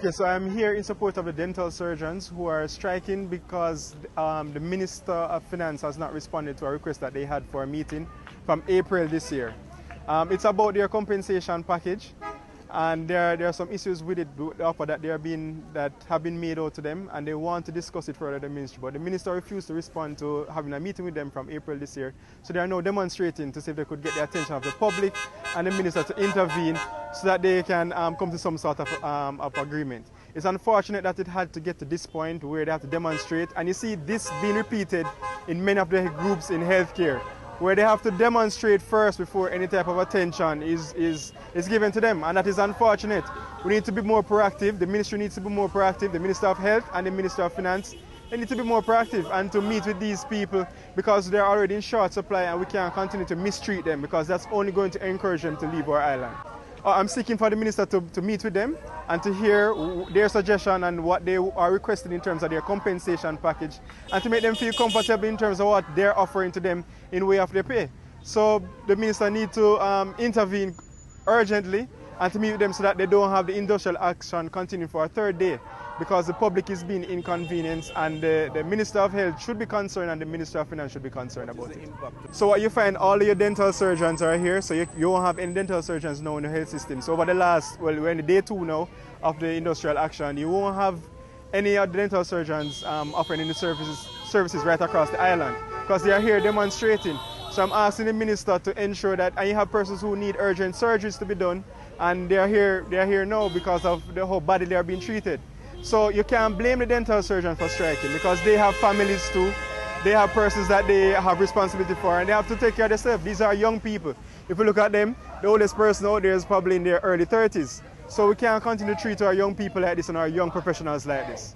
Okay, so I'm here in support of the dental surgeons who are striking because the Minister of Finance has not responded to a request that they had for a meeting from April this year. It's about their compensation package, and there are some issues with it, the offer that have been made out to them, and they want to discuss it further with the ministry. But the minister refused to respond to having a meeting with them from April this year. So they are now demonstrating to see if they could get the attention of the public and the minister to intervene so that they can come to some sort of agreement. It's unfortunate that it had to get to this point where they have to demonstrate, and you see this being repeated in many of the groups in healthcare, where they have to demonstrate first before any type of attention is given to them, and that is unfortunate. We need to be more proactive. The ministry needs to be more proactive. The Minister of Health and the Minister of Finance, they need to be more proactive and to meet with these people, because they're already in short supply and we can't continue to mistreat them, because that's only going to encourage them to leave our island. I'm seeking for the minister to meet with them and to hear their suggestion and what they are requesting in terms of their compensation package, and to make them feel comfortable in terms of what they're offering to them in way of their pay. So the minister needs to intervene urgently and to meet with them so that they don't have the industrial action continue for a third day, because the public is being inconvenienced, and the Minister of Health should be concerned and the Minister of Finance should be concerned about it. So what you find, all of your dental surgeons are here, so you won't have any dental surgeons now in the health system. So over the last, well, we're in the day 2 now of the industrial action, you won't have any of the dental surgeons offering any services right across the island, because they are here demonstrating. So I'm asking the minister to ensure that, and you have persons who need urgent surgeries to be done, and they are here now because of how badly they are being treated. So you can't blame the dental surgeon for striking, because they have families too. They have persons that they have responsibility for, and they have to take care of themselves. These are young people. If you look at them, the oldest person out there is probably in their early 30s. So we can't continue to treat our young people like this and our young professionals like this.